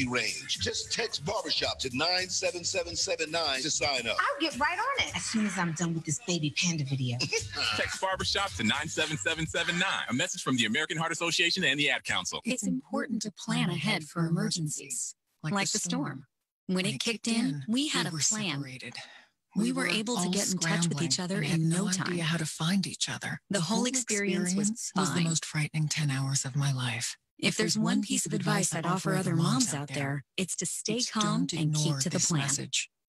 range. Just text barbershop to 97779 to sign up. I'll get right on it as soon as I'm done with this baby panda video. Text barbershop to 97779. A message from the American Heart Association and the Ad Council. It's important to plan ahead for emergencies, like the storm. When it kicked in, we had a plan. Separated. We were able to get in touch with each other in no time. Idea how to find each other. The whole experience was the most frightening 10 hours of my life. If there's one piece of advice I'd offer other moms out there, it's to stay calm and keep to the plan.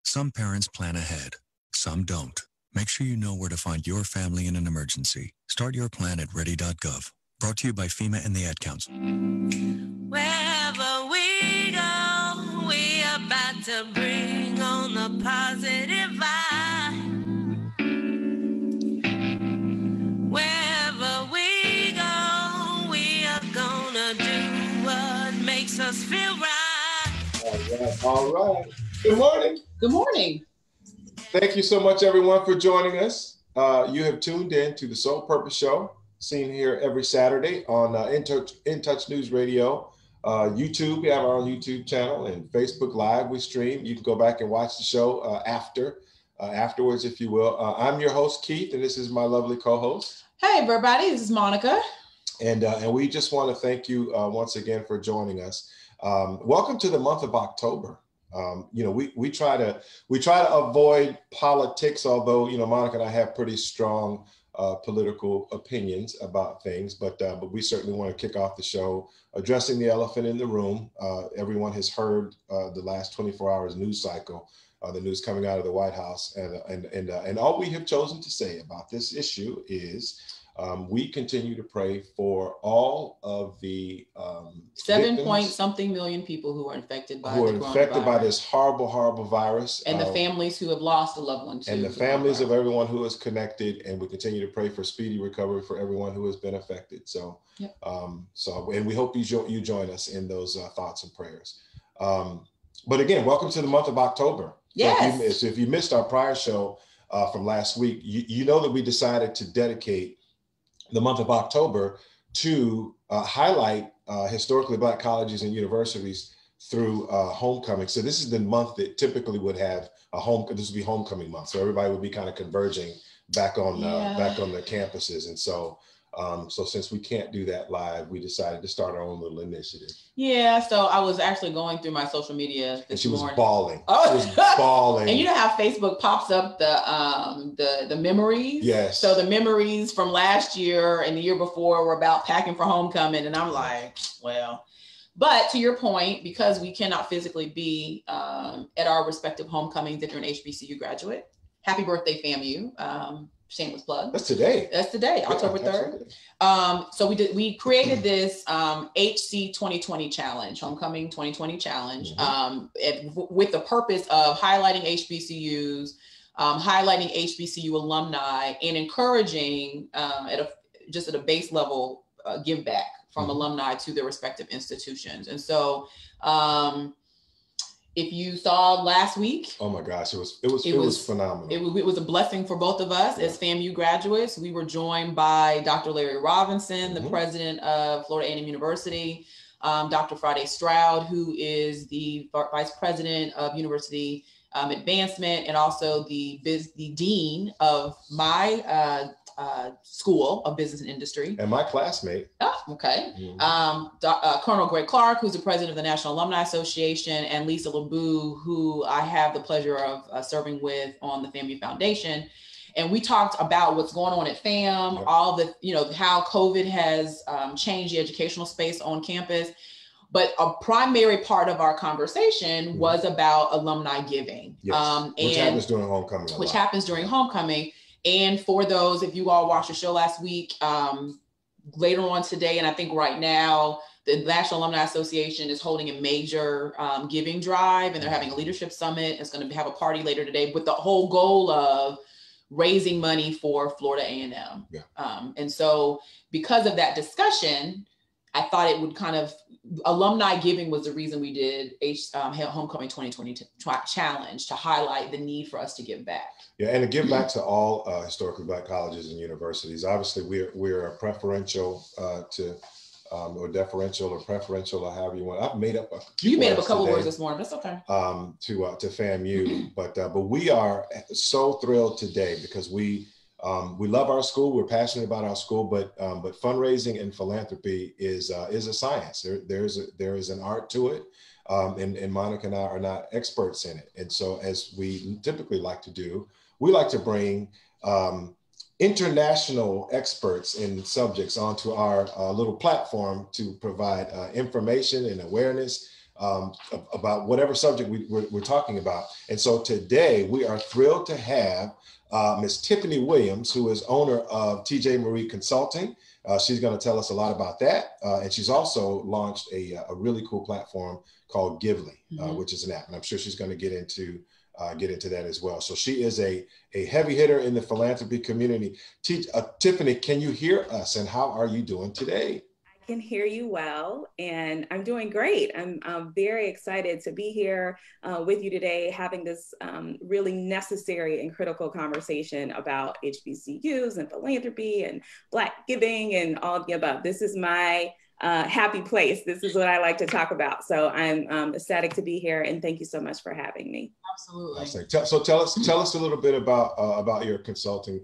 Some parents plan ahead, some don't. Make sure you know where to find your family in an emergency. Start your plan at ready.gov. Brought to you by FEMA and the Ad Council. Wherever we go, we about to bring on the positive vibe. Wherever we go, we are gonna do what makes us feel right. All right. Good morning. Good morning. Thank you so much, everyone, for joining us. You have tuned in to the Sole Purpose Show, seen here every Saturday on In Touch News Radio. YouTube, we have our own YouTube channel, and Facebook Live, we stream. You can go back and watch the show afterwards, if you will. I'm your host, Keith, and this is my lovely co-host. Hey, everybody, this is Monica. And we just want to thank you once again for joining us. Welcome to the month of October. We try to avoid politics, although, Monica and I have pretty strong political opinions about things, but we certainly want to kick off the show addressing the elephant in the room. Everyone has heard the last 24 hours news cycle, the news coming out of the White House, and all we have chosen to say about this issue is we continue to pray for all of the 7-point-something million people who are infected by this horrible virus, and the families who have lost a loved one too, and the families of everyone who is connected. And we continue to pray for speedy recovery for everyone who has been affected. So, yep. And we hope you join us in those thoughts and prayers. But again, welcome to the month of October. Yes. So if you missed our prior show from last week, you know that we decided to dedicate the month of October to highlight historically Black colleges and universities through homecoming. So this is the month that typically would have this would be homecoming month. So everybody would be kind of converging back on their campuses. And so since we can't do that live, we decided to start our own little initiative. Yeah, so I was actually going through my social media this morning. Was bawling. Oh. She was bawling. And you know how Facebook pops up the memories? Yes. So the memories from last year and the year before were about packing for homecoming. And I'm like, well, but to your point, because we cannot physically be at our respective homecomings if you're an HBCU graduate, happy birthday, FAMU. Shameless plug. That's today. October 3rd. So we created this HC 2020 challenge, Homecoming 2020 challenge, with the purpose of highlighting HBCUs, highlighting HBCU alumni, and encouraging at a base level give back from alumni to their respective institutions. And so if you saw last week, oh my gosh, it was phenomenal. It was a blessing for both of us as FAMU graduates. We were joined by Dr. Larry Robinson, the president of Florida A&M University, Dr. Friday Stroud, who is the vice president of university advancement, and also the dean of my School of Business and Industry. And my classmate. Oh, okay. Colonel Greg Clark, who's the president of the National Alumni Association, and Lisa LeBou, who I have the pleasure of serving with on the FAMU Foundation. And we talked about what's going on at FAM, all the, how COVID has changed the educational space on campus. But a primary part of our conversation was about alumni giving. Yes. Which happens during homecoming. And for those, if you all watched the show last week, later on today, and I think right now, the National Alumni Association is holding a major giving drive, and they're having a leadership summit. It's going to have a party later today with the whole goal of raising money for Florida A&M. And so because of that discussion, I thought it would alumni giving was the reason we did Homecoming 2020 challenge, to highlight the need for us to give back. Yeah, and to give back to all historically Black colleges and universities. Obviously, we're preferential to or deferential or preferential or however you want. I've made up a couple words this morning. That's okay. To FAMU, but we are so thrilled today because we love our school. We're passionate about our school, but fundraising and philanthropy is a science. There is an art to it, and Monica and I are not experts in it. And so, as we typically like to do, we like to bring international experts in subjects onto our little platform to provide information and awareness about whatever subject we're talking about. And so today we are thrilled to have Ms. Tiffany Williams, who is owner of TJ Marie Consulting. She's going to tell us a lot about that. And she's also launched a really cool platform called Gively, which is an app. And I'm sure she's going to get into that as well. So she is a heavy hitter in the philanthropy community. Tiffany, can you hear us, and how are you doing today? I can hear you well, and I'm doing great. I'm very excited to be here with you today, having this really necessary and critical conversation about HBCUs and philanthropy and Black giving and all of the above. This is my happy place. This is what I like to talk about. So I'm ecstatic to be here, and thank you so much for having me. Absolutely. So tell us a little bit about your consulting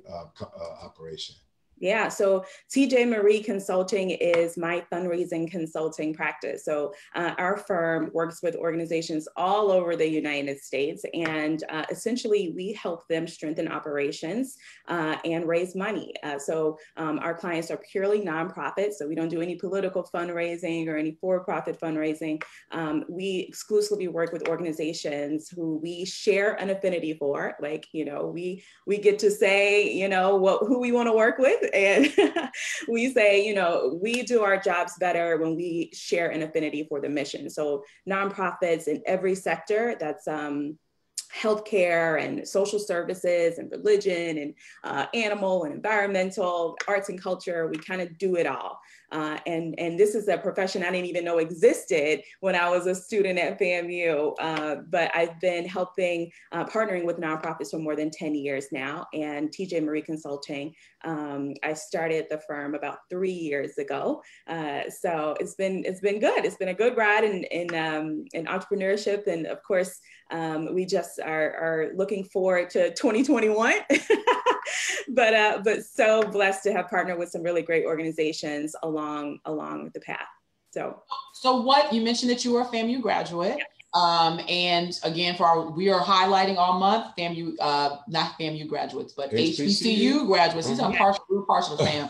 operation. Yeah, so TJ Marie Consulting is my fundraising consulting practice. So our firm works with organizations all over the United States, and essentially we help them strengthen operations and raise money. So our clients are purely nonprofit, so we don't do any political fundraising or any for-profit fundraising. We exclusively work with organizations who we share an affinity for, like, we get to say, who we want to work with. And we say, we do our jobs better when we share an affinity for the mission. So nonprofits in every sector, that's healthcare and social services and religion and animal and environmental, arts and culture, we kind of do it all. And this is a profession I didn't even know existed when I was a student at FAMU, but I've been partnering with nonprofits for more than 10 years now. And TJ Marie Consulting, I started the firm about 3 years ago. So it's been good. It's been a good ride in entrepreneurship. And of course, we just are looking forward to 2021. But so blessed to have partnered with some really great organizations along the path. So what you mentioned that you were a FAMU graduate. Yes. And again, we are highlighting all month FAMU, not FAMU graduates, but HBCU graduates. These are partial to FAM.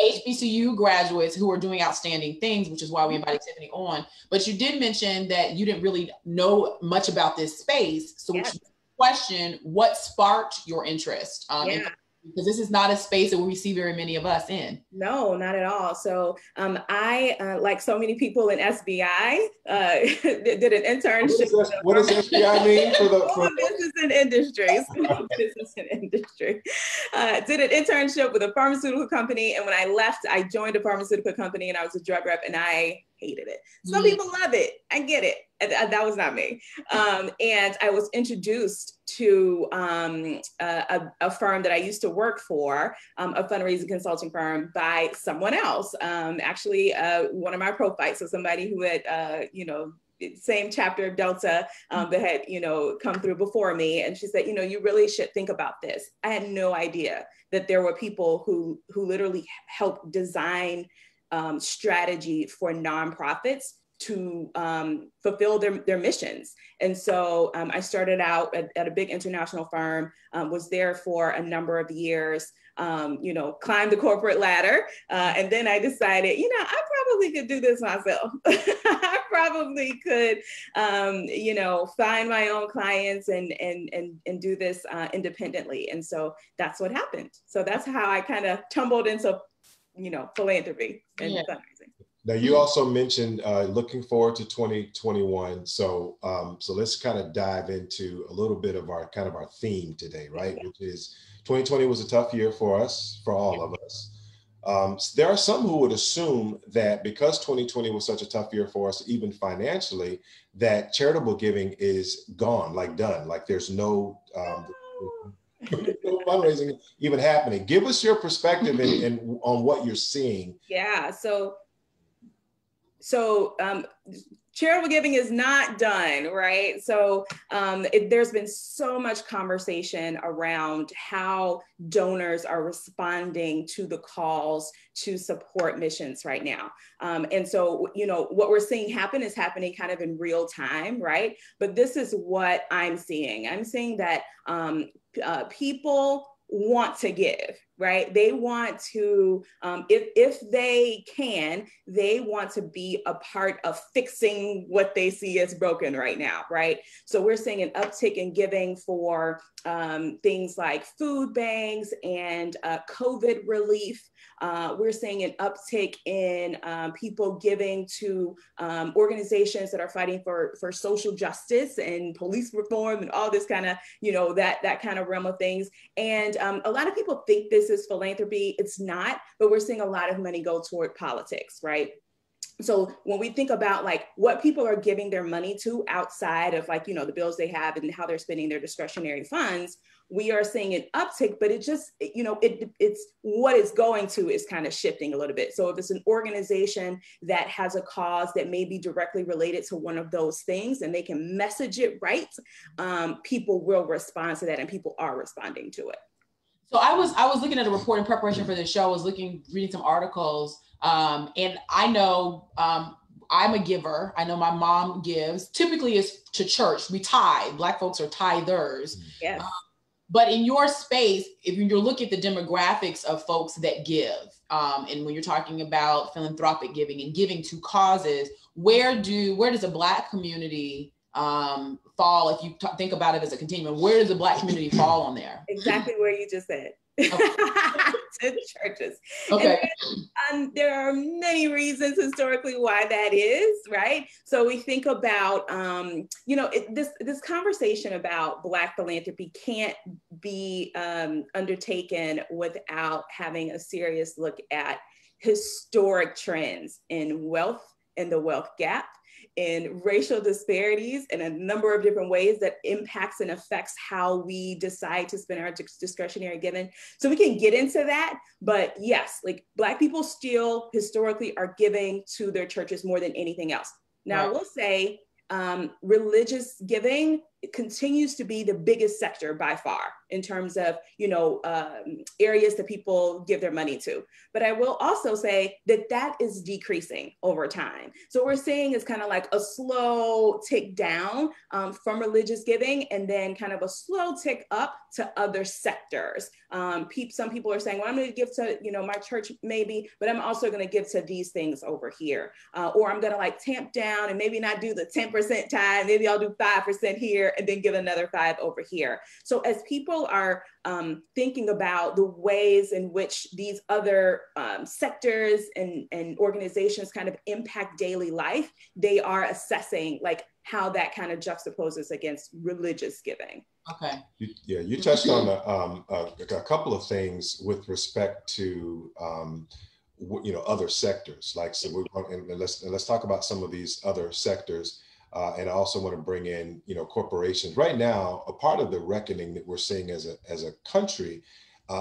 HBCU graduates who are doing outstanding things, which is why we invited Tiffany on. But you did mention that you didn't really know much about this space. So yes. Question, what sparked your interest? Because this is not a space that we see very many of us in. No, not at all. So I, like so many people in SBI, did an internship. What does SBI mean for business and industry? Business and industry. Did an internship with a pharmaceutical company, and when I left, I joined a pharmaceutical company, and I was a drug rep, and I hated it. Some people love it. I get it. That was not me. And I was introduced to a firm that I used to work for, a fundraising consulting firm, by someone else. Actually, one of my prophytes, so somebody who had, same chapter of Delta that had, come through before me. And she said, you really should think about this. I had no idea that there were people who literally helped design strategy for nonprofits to fulfill their missions. And so I started out at a big international firm, was there for a number of years, climbed the corporate ladder. And then I decided, I probably could do this myself. I probably could, find my own clients and do this independently. And so that's what happened. So that's how I kind of tumbled into, philanthropy and fundraising. Now, you also mentioned looking forward to 2021. So let's kind of dive into a little bit of our theme today, right? Which is 2020 was a tough year for us, for all of us. There are some who would assume that because 2020 was such a tough year for us, even financially, that charitable giving is gone, like done, like there's no fundraising even happening. Give us your perspective and on what you're seeing. Yeah. So So charitable giving is not done, right? So there's been so much conversation around how donors are responding to the calls to support missions right now. And so, what we're seeing happen is happening kind of in real time, right? But this is what I'm seeing. I'm seeing that people want to give, right? They want to, if they can, they want to be a part of fixing what they see as broken right now, right? So we're seeing an uptick in giving for things like food banks and COVID relief. We're seeing an uptick in people giving to organizations that are fighting for social justice and police reform and all this kind of, that kind of realm of things. And a lot of people think this is philanthropy. It's not, but we're seeing a lot of money go toward politics, right? So when we think about like what people are giving their money to outside of like, the bills they have and how they're spending their discretionary funds, we are seeing an uptick, but it just, it's what it's going to is kind of shifting a little bit. So if it's an organization that has a cause that may be directly related to one of those things and they can message it right, people will respond to that, and people are responding to it. So I was looking at a report in preparation for this show. I was reading some articles, and I know I'm a giver. I know my mom gives. Typically, it's to church. We tithe. Black folks are tithers. Yes. But in your space, if you're looking at the demographics of folks that give, and when you're talking about philanthropic giving and giving to causes, where does a Black community fall? If you think about it as a continuum, where does the Black community fall on there? Exactly where you just said. Okay. To churches. Okay. And there are many reasons historically why that is, right? So we think about, this conversation about Black philanthropy can't be undertaken without having a serious look at historic trends in wealth and the wealth gap, in racial disparities in a number of different ways that impacts and affects how we decide to spend our discretionary giving. So we can get into that, but yes, like Black people still historically are giving to their churches more than anything else. Now, right. I will say religious giving continues to be the biggest sector by far in terms of, areas that people give their money to. But I will also say that is decreasing over time. So what we're seeing is kind of like a slow tick down from religious giving, and then kind of a slow tick up to other sectors. Some people are saying, well, I'm going to give to, my church maybe, but I'm also going to give to these things over here. Or I'm going to like tamp down and maybe not do the 10% tithe. Maybe I'll do 5% here and then give another 5 over here. So as people are thinking about the ways in which these other sectors and organizations kind of impact daily life, they are assessing like how that kind of juxtaposes against religious giving. Okay. You touched on a couple of things with respect to other sectors. Like, so let's talk about some of these other sectors. And I also want to bring in, corporations. Right now, a part of the reckoning that we're seeing as a country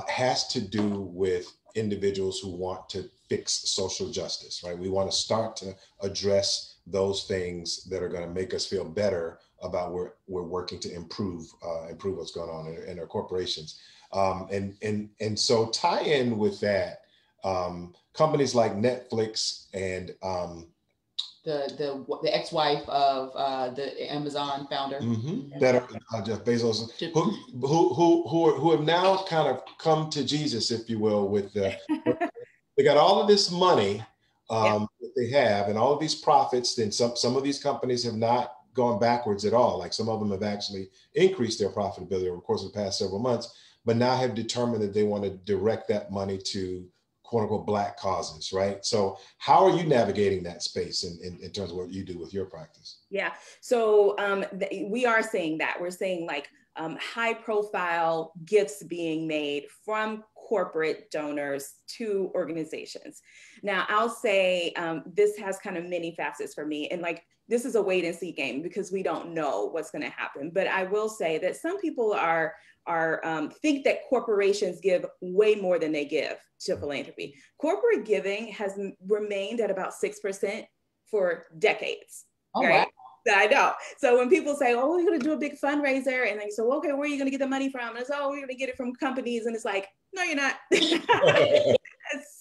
has to do with individuals who want to fix social justice, right? We want to start to address those things that are going to make us feel better about where we're working to improve what's going on in our corporations. And so tie in with that, companies like Netflix and the ex-wife of the Amazon founder, that are Jeff Bezos, who have now kind of come to Jesus, if you will, with they got all of this money that they have and all of these profits. Then some of these companies have not gone backwards at all. Like some of them have actually increased their profitability over the course of the past several months, but now have determined that they want to direct that money to quote unquote Black causes, right? So how are you navigating that space in terms of what you do with your practice? Yeah, so we are seeing that. We're seeing like high profile gifts being made from corporate donors to organizations. Now I'll say this has kind of many facets for me, and like this is a wait and see game because we don't know what's going to happen. But I will say that some people think that corporations give way more than they give to philanthropy. Corporate giving has remained at about 6% for decades. Oh, right? wow. I know. So when people say, oh, we're going to do a big fundraiser, and they say, okay, where are you going to get the money from? And it's, oh, we're going to get it from companies. And it's like, no, you're not.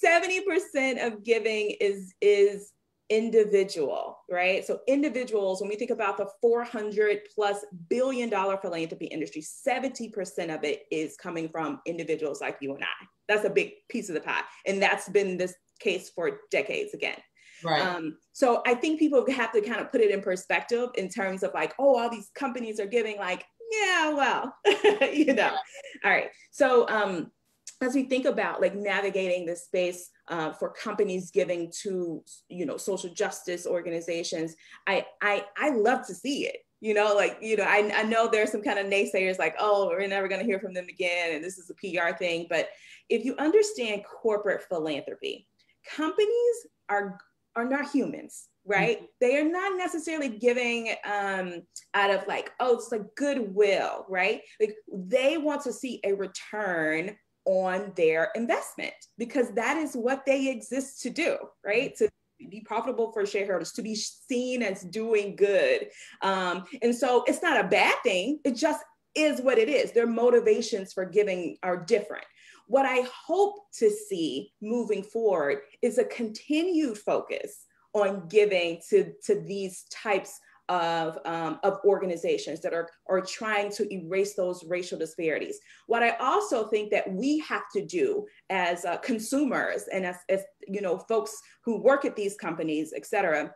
70% of giving is individual, right? So individuals, when we think about the $400+ billion philanthropy industry, 70% of it is coming from individuals like you and I. That's a big piece of the pie. And that's been this case for decades again. Right. So I think people have to kind of put it in perspective in terms of like, oh, all these companies are giving, like, yeah, well, you know. All right. So as we think about like navigating this space for companies giving to, you know, social justice organizations, I love to see it. You know, like, you know, I know there's some kind of naysayers like, oh, we're never going to hear from them again, and this is a PR thing. But if you understand corporate philanthropy, companies are not humans, right? Mm-hmm. They are not necessarily giving out of like, oh, it's like goodwill, right? Like they want to see a return on their investment because that is what they exist to do, right? To be profitable for shareholders, to be seen as doing good. And so it's not a bad thing. It just is what it is. Their motivations for giving are different. What I hope to see moving forward is a continued focus on giving to these types of organizations that are trying to erase those racial disparities. What I also think that we have to do as consumers and as you know, folks who work at these companies, et cetera,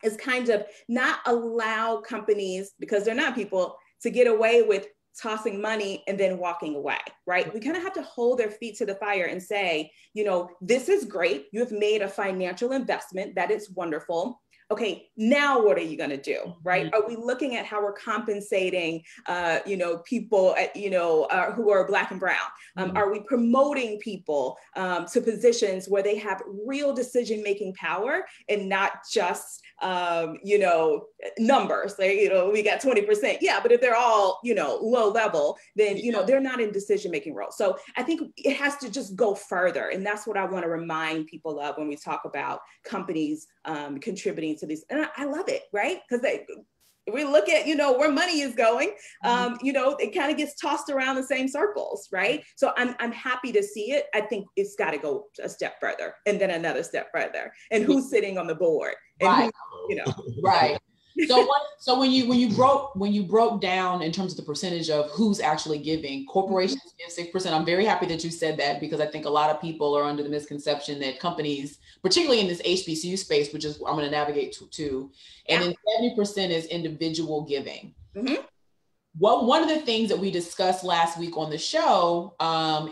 is kind of not allow companies, because they're not people, to get away with tossing money and then walking away, right? We kind of have to hold their feet to the fire and say, you know, this is great. You've made a financial investment. That is wonderful. Okay, now what are you going to do, right? Are we looking at how we're compensating, you know, people, you know, who are Black and brown? Are we promoting people to positions where they have real decision-making power and not just, you know, numbers? Like, you know, we got 20%. Yeah, but if they're all, you know, low level, then, you know, they're not in decision-making roles. So I think it has to just go further. And that's what I want to remind people of when we talk about companies contributing to these. And I love it, right? Because we look at, you know, where money is going, you know, it kind of gets tossed around the same circles, right? So I'm happy to see it. I think it's got to go a step further and then another step further. And who's sitting on the board? And right. Who, you know. Right. So when you broke down in terms of the percentage of who's actually giving, corporations give 6%. I'm very happy that you said that because I think a lot of people are under the misconception that companies, particularly in this HBCU space, which is I'm going to navigate to, and then 70% is individual giving. Mm-hmm. Well, one of the things that we discussed last week on the show,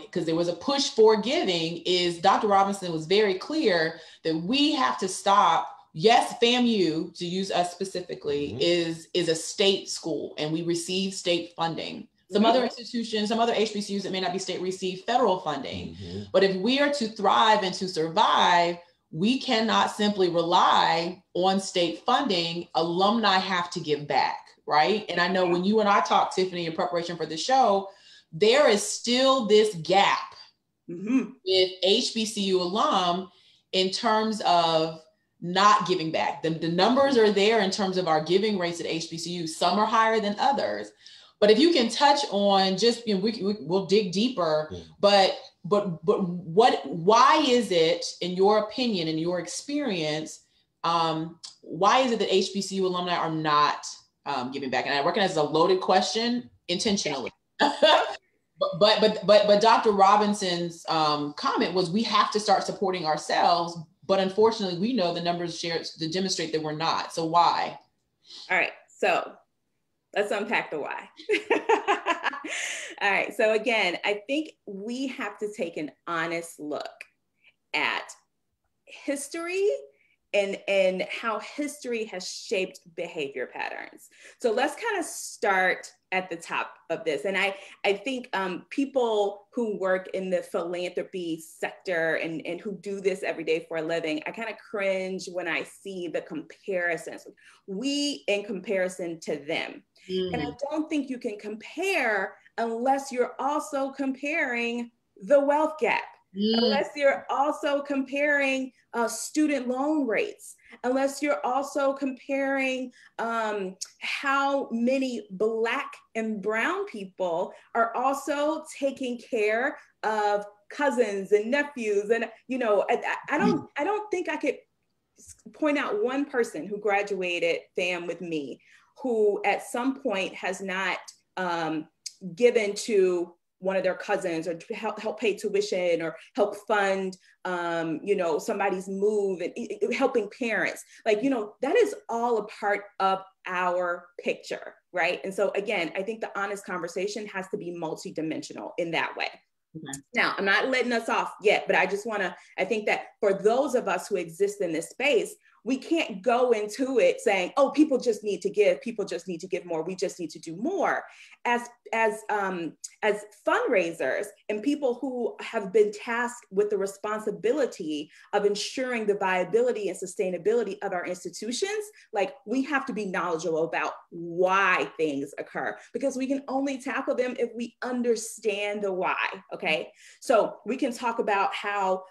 because there was a push for giving, is Dr. Robinson was very clear that we have to stop. Yes, FAMU, to use us specifically, is a state school and we receive state funding. Some other institutions, some other HBCUs that may not be state receive federal funding. But if we are to thrive and to survive, we cannot simply rely on state funding. Alumni have to give back, right? And I know when you and I talked, Tiffany, in preparation for the show, there is still this gap with HBCU alum in terms of not giving back. The numbers are there in terms of our giving rates at HBCU. Some are higher than others. But if you can touch on just, you know, we'll dig deeper, but why is it, in your opinion, in your experience, why is it that HBCU alumni are not giving back? And I recognize it's a loaded question intentionally. But Dr. Robinson's comment was we have to start supporting ourselves. But unfortunately, we know the numbers shared to demonstrate that we're not. So why? All right. So let's unpack the why. All right. So again, I think we have to take an honest look at history and how history has shaped behavior patterns. So let's kind of start at the top of this. And I think people who work in the philanthropy sector and who do this every day for a living, I kind of cringe when I see the comparisons. We in comparison to them. And I don't think you can compare unless you're also comparing the wealth gap. unless you're also comparing student loan rates, unless you're also comparing how many Black and brown people are also taking care of cousins and nephews. And, I don't think I could point out one person who graduated FAM with me who at some point has not given to one of their cousins or help pay tuition or help fund, somebody's move and helping parents. That is all a part of our picture, right? And so again, I think the honest conversation has to be multidimensional in that way. Okay. Now, I'm not letting us off yet, but I think that for those of us who exist in this space, we can't go into it saying, oh, people just need to give more, we just need to do more. As fundraisers and people who have been tasked with the responsibility of ensuring the viability and sustainability of our institutions, we have to be knowledgeable about why things occur, because we can only tackle them if we understand the why, okay? So we can talk about how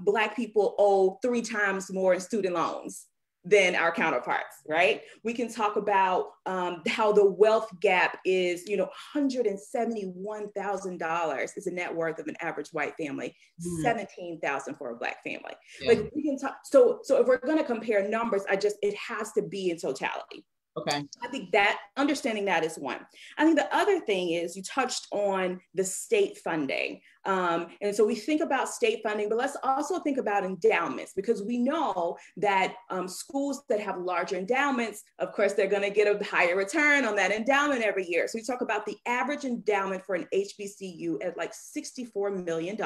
Black people owe 3 times more in student loans than our counterparts, right? We can talk about how the wealth gap is, $171,000 is the net worth of an average white family, $17,000 for a Black family. Yeah. We can talk. So if we're going to compare numbers, it has to be in totality. Okay. I think that understanding that is one. I think the other thing is you touched on the state funding. And so we think about state funding, but let's also think about endowments, because we know that schools that have larger endowments, of course, they're going to get a higher return on that endowment every year. So we talk about the average endowment for an HBCU at $64 million.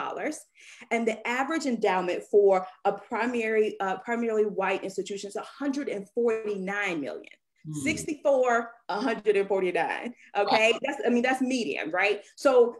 And the average endowment for a primarily white institution is $149 million. 64, 149. Okay, wow. That's median, right? So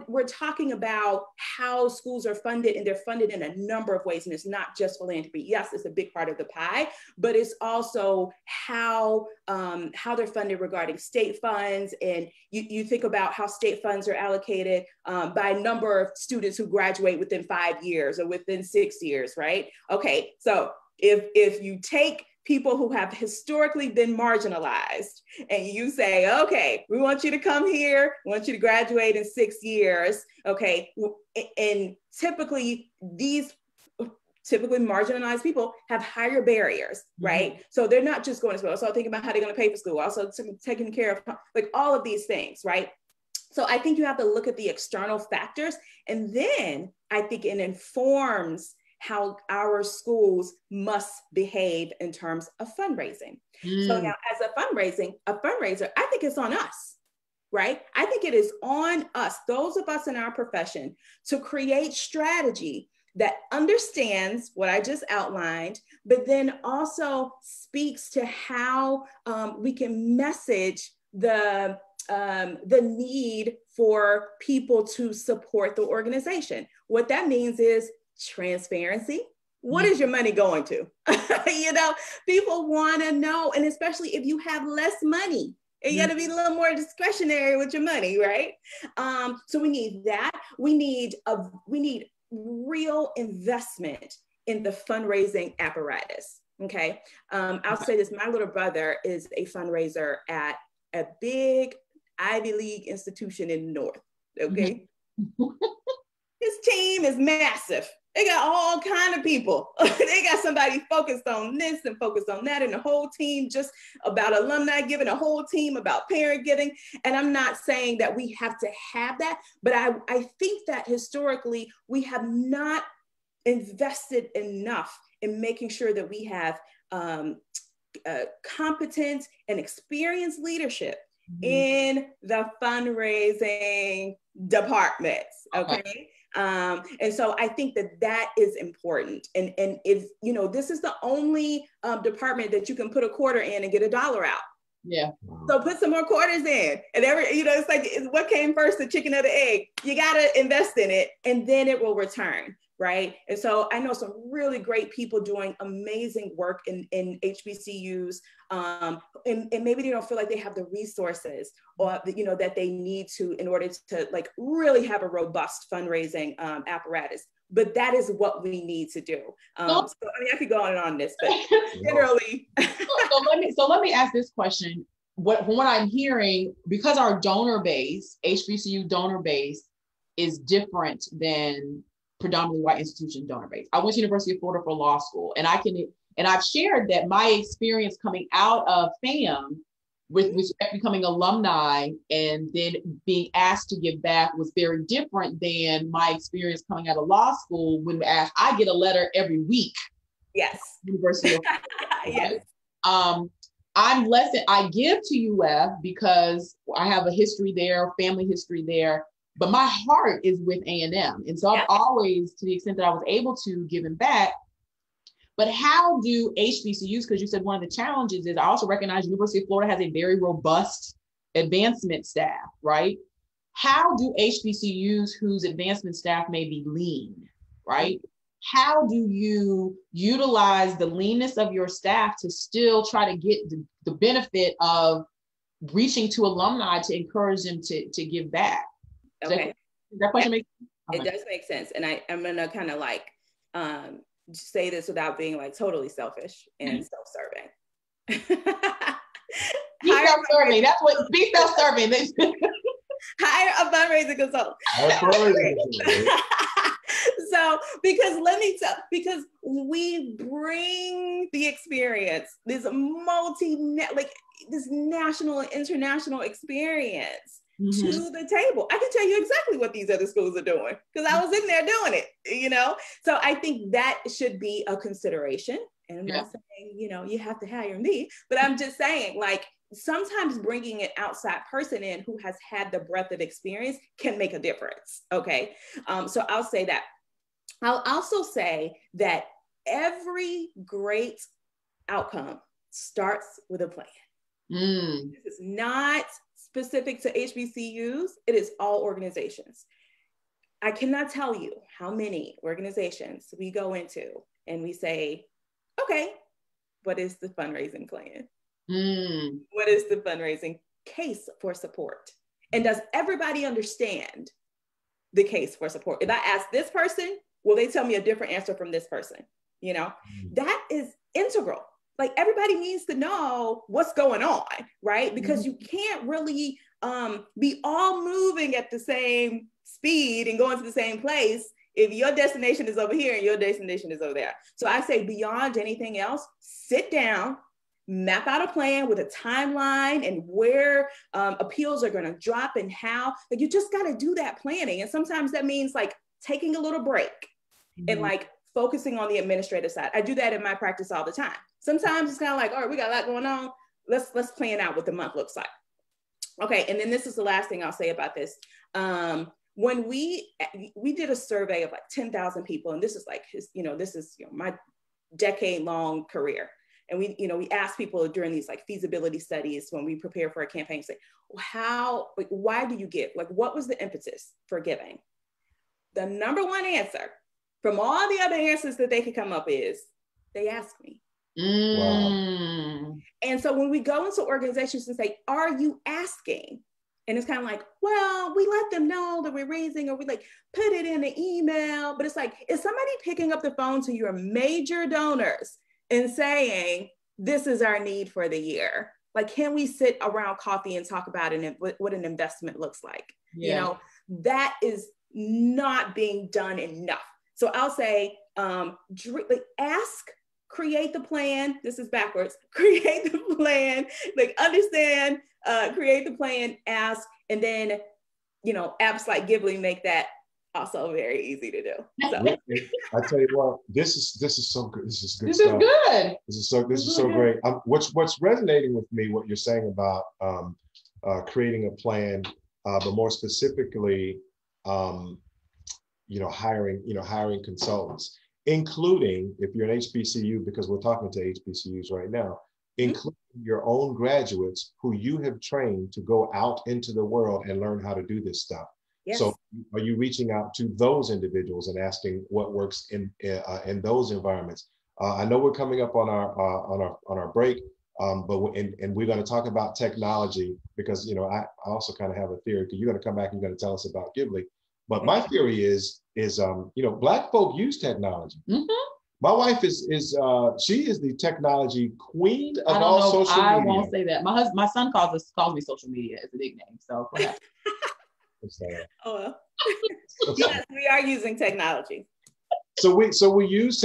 we're talking about how schools are funded, and they're funded in a number of ways, and it's not just philanthropy. Yes, it's a big part of the pie, but it's also how they're funded regarding state funds, and you think about how state funds are allocated by number of students who graduate within 5 years or within 6 years, right? Okay, so if you take people who have historically been marginalized, and you say, okay, we want you to come here, we want you to graduate in 6 years, okay? And typically marginalized people have higher barriers, right? So they're not just going to school, also thinking about how they're going to pay for school, also taking care of all of these things, right? So I think you have to look at the external factors, and then I think it informs how our schools must behave in terms of fundraising. So now as a fundraiser, I think it's on us, right? I think it is on us, those of us in our profession, to create strategy that understands what I just outlined, but then also speaks to how we can message the need for people to support the organization. What that means is transparency. What is your money going to? People want to know, and especially if you have less money, you got to be a little more discretionary with your money, right? So we need that. We need real investment in the fundraising apparatus. Okay, I'll say this: my little brother is a fundraiser at a big Ivy League institution in the North. Okay, his team is massive. They got all kind of people. They got somebody focused on this and focused on that, and the whole team just about alumni giving, a whole team about parent giving. And I'm not saying that we have to have that, but I think that historically we have not invested enough in making sure that we have competent and experienced leadership in the fundraising departments, okay? And so I think that is important. And if, this is the only department that you can put a quarter in and get $1 out. Yeah. So put some more quarters in, and it's like, what came first, the chicken or the egg? You got to invest in it, and then it will return. Right. And so I know some really great people doing amazing work in HBCUs, and maybe they don't feel like they have the resources or that they need to in order to really have a robust fundraising apparatus. but that is what we need to do. So I mean, I could go on and on this, but generally. so let me ask this question. From what I'm hearing, because our donor base, HBCU donor base, is different than predominantly white institution donor base. I went to University of Florida for law school, and I've shared that my experience coming out of FAM with respect to becoming alumni and then being asked to give back was very different than my experience coming out of law school when asked. I get a letter every week. Yes. University of Yes. I give to UF because I have a history there, family history there, but my heart is with A&M. And so I've always, to the extent that I was able to, given back. But how do HBCUs, because you said one of the challenges is I also recognize University of Florida has a very robust advancement staff, right? How do HBCUs whose advancement staff may be lean, right? How do you utilize the leanness of your staff to still try to get the benefit of reaching to alumni to encourage them to give back? Okay. Does that question make sense? It does make sense. And I'm going to kind of like say this without being like totally selfish and self-serving. Be self-serving. That's what, be self-serving. Hire a fundraising consultant. So, because let me tell, because we bring the experience, this this national and international experience to the table. I can tell you exactly what these other schools are doing because I was in there doing it, you know? So I think that should be a consideration. And I'm not saying, you know, you have to hire me, but I'm just saying, like, sometimes bringing an outside person in who has had the breadth of experience can make a difference, okay? So I'll say that. I'll also say that every great outcome starts with a plan. This is not specific to HBCUs, it is all organizations. I cannot tell you how many organizations we go into and we say, okay, what is the fundraising plan? What is the fundraising case for support? And does everybody understand the case for support? If I ask this person, will they tell me a different answer from this person? You know, that is integral. Like, everybody needs to know what's going on, right? Because you can't really be all moving at the same speed and going to the same place if your destination is over here and your destination is over there. So I say, beyond anything else, sit down, map out a plan with a timeline and where appeals are going to drop and how. Like, you just got to do that planning. And sometimes that means like taking a little break and like focusing on the administrative side. I do that in my practice all the time. Sometimes it's kind of like, all right, we got a lot going on. Let's plan out what the month looks like. Okay, and then this is the last thing I'll say about this. When we did a survey of like 10,000 people, and this is like my decade-long career. And we asked people during these like feasibility studies when we prepare for a campaign, say, why do you give? Like, what was the impetus for giving? The number one answer from all the other answers that they could come up is, they asked me. Wow. And so when we go into organizations and say, are you asking? And it's kind of like, well, we let them know that we're raising, or we like put it in the email. But it's like, is somebody picking up the phone to your major donors and saying, this is our need for the year? Like, can we sit around coffee and talk about it and what an investment looks like? Yeah. You know, that is not being done enough. So I'll say, ask, create the plan. This is backwards. Create the plan, like understand, create the plan, ask, and then, apps like Ghibli make that also very easy to do. So. I tell you what, this is so good. This is good. This stuff. Is good. This is so great. What's resonating with me, what you're saying about creating a plan, but more specifically, hiring consultants, including, if you're an HBCU, because we're talking to HBCUs right now, including your own graduates who you have trained to go out into the world and learn how to do this stuff. Yes. So are you reaching out to those individuals and asking what works in those environments? I know we're coming up on our break, but we're going to talk about technology because I also kind of have a theory, because you're going to come back and you're going to tell us about Ghibli. But my theory is Black folk use technology. Mm-hmm. My wife is she is the technology queen of all social media. I won't say that. My son calls me social media as a nickname. So perhaps. Oh well. Yes, we are using technology. So we use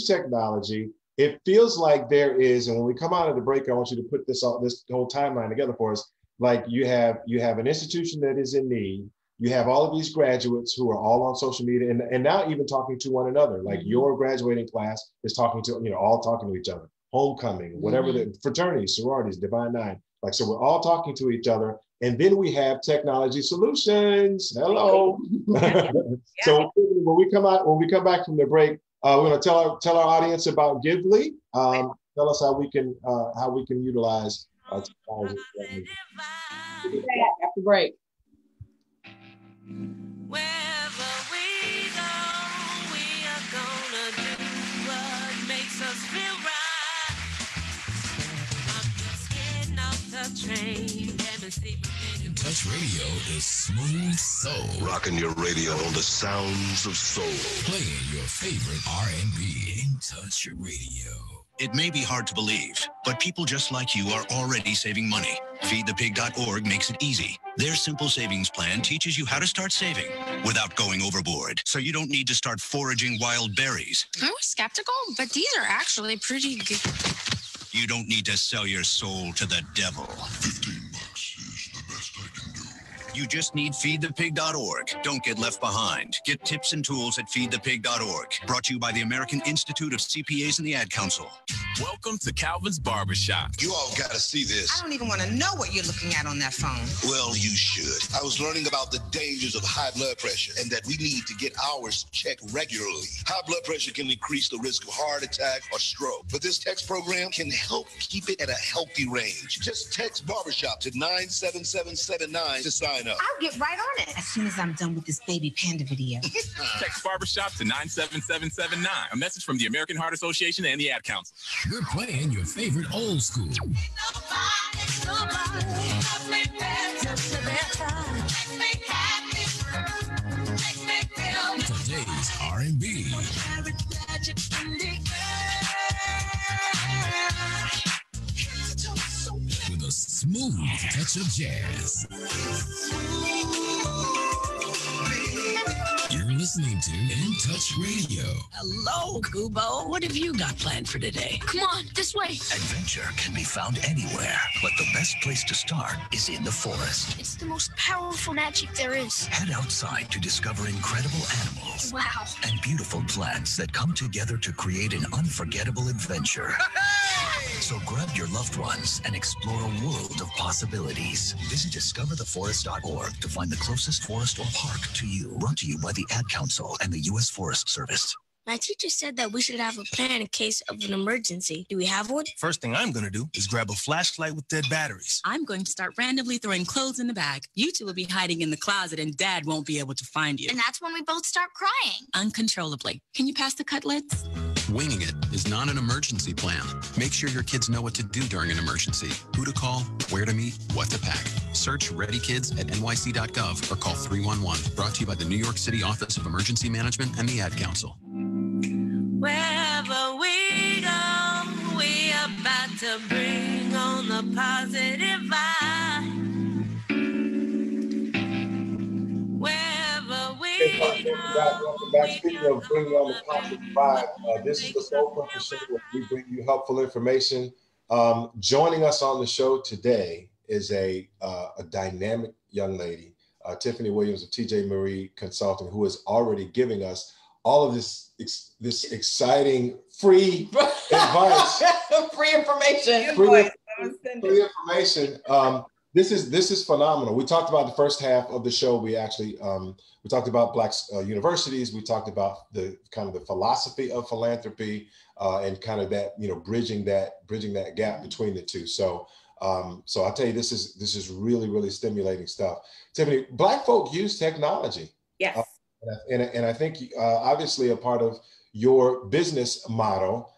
technology. It feels like there is, and when we come out of the break, I want you to put this whole timeline together for us. Like you have an institution that is in need. You have all of these graduates who are all on social media and now even talking to one another. Like your graduating class is talking to, all talking to each other. Homecoming, whatever the fraternities, sororities, Divine Nine. Like, so we're all talking to each other. And then we have technology solutions. Hello. So when we come back from the break, we're going to tell our audience about Gively. Tell us how we can utilize technology. After break. Wherever we go, we are gonna do what makes us feel right. I'm just getting off the train. In Touch Radio is smooth soul. Rocking your radio on the sounds of soul. Playing your favorite R&B. In Touch Radio. It may be hard to believe, but people just like you are already saving money. Feedthepig.org makes it easy. Their simple savings plan teaches you how to start saving without going overboard, so you don't need to start foraging wild berries. I was skeptical, but these are actually pretty good. You don't need to sell your soul to the devil. $15 is the best I can do. You just need feedthepig.org. Don't get left behind. Get tips and tools at feedthepig.org. Brought to you by the American Institute of CPAs and the Ad Council. Welcome to Calvin's Barbershop. You all got to see this. I don't even want to know what you're looking at on that phone. Well, you should. I was learning about the dangers of high blood pressure and that we need to get ours checked regularly. High blood pressure can increase the risk of heart attack or stroke, but this text program can help keep it at a healthy range. Just text barbershop to 97779 to sign up. I'll get right on it as soon as I'm done with this baby panda video. Text barbershop to 97779. A message from the American Heart Association and the Ad Council. We're playing your favorite old school. Today's R&B. With a smooth touch of jazz. You're listening to In Touch Radio. Hello, Kubo. What have you got planned for today? Come on, this way. Adventure can be found anywhere, but the best place to start is in the forest. It's the most powerful magic there is. Head outside to discover incredible animals. Wow. And beautiful plants that come together to create an unforgettable adventure. So grab your loved ones and explore a world of possibilities. Visit discovertheforest.org to find the closest forest or park to you. Brought to you by the Ad Council and the U.S. Forest Service. My teacher said that we should have a plan in case of an emergency. Do we have one? First thing I'm going to do is grab a flashlight with dead batteries. I'm going to start randomly throwing clothes in the bag. You two will be hiding in the closet and Dad won't be able to find you. And that's when we both start crying. Uncontrollably. Can you pass the cutlets? Winging it is not an emergency plan. Make sure your kids know what to do during an emergency, who to call, where to meet, what to pack. Search Ready Kids at nyc.gov or call 311. Brought to you by the New York City Office of Emergency Management and the Ad Council. Wherever we go, we are about to bring on the positive vibe. Wherever we Welcome back. Speaking of bringing on the positive vibe, this is the Soul Purpose Show where we bring you helpful information. Joining us on the show today is a dynamic young lady, Tiffany Williams of TJ Marie Consulting, who is already giving us all of this exciting free advice, free information, free information. This is phenomenal. We talked about the first half of the show. We actually we talked about Black universities. We talked about the kind of the philosophy of philanthropy and kind of that bridging that gap between the two. So I'll tell you, this is really, really stimulating stuff. Tiffany, Black folk use technology. Yes. And I think obviously a part of your business model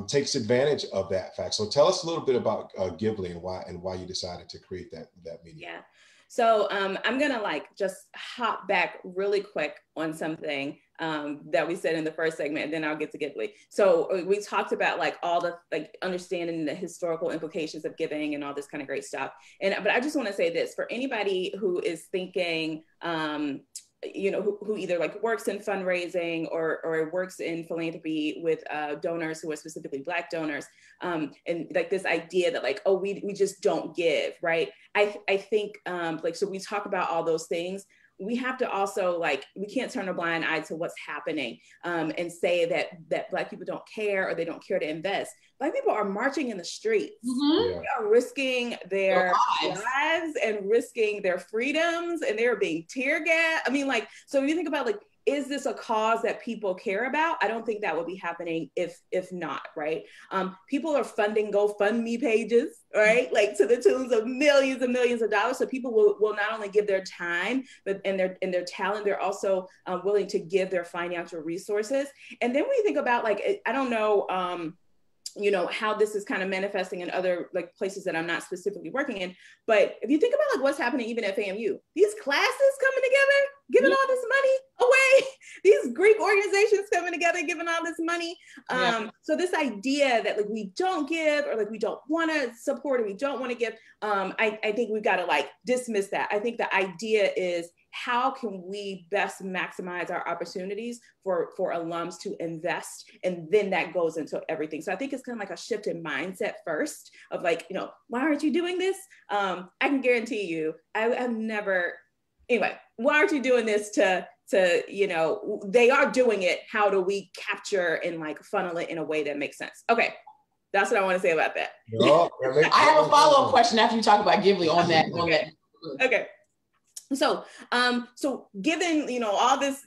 takes advantage of that fact. So tell us a little bit about Gively and why you decided to create that media. Yeah. So I'm gonna just hop back really quick on something that we said in the first segment, and then I'll get to Gively. So we talked about all the understanding the historical implications of giving and all this kind of great stuff. But I just want to say this for anybody who is thinking, who either works in fundraising or works in philanthropy with donors who are specifically Black donors, and this idea that we just don't give, right? I think so we talk about all those things. We have to also we can't turn a blind eye to what's happening and say that Black people don't care or they don't care to invest. Black people are marching in the streets. Mm-hmm. They are risking their lives and risking their freedoms, and they're being tear gassed. I mean, so when you think about is this a cause that people care about? I don't think that would be happening if not, right? People are funding GoFundMe pages, right? To the tunes of millions and millions of dollars. So people will not only give their time, but and their talent, they're also willing to give their financial resources. And then when you think about I don't know, how this is kind of manifesting in other places that I'm not specifically working in. But if you think about what's happening even at FAMU, these classes coming together, giving all this money away, these Greek organizations coming together, giving all this money. So this idea that we don't give or we don't want to support or we don't want to give, I think we've got to dismiss that. I think the idea is, how can we best maximize our opportunities for alums to invest? And then that goes into everything. So I think it's kind of a shift in mindset first of why aren't you doing this? I can guarantee you, I've never, anyway, why aren't you doing this to they are doing it. How do we capture and funnel it in a way that makes sense? Okay. That's what I want to say about that. I have a follow-up question after you talk about Gively on that. Okay. So given, all this,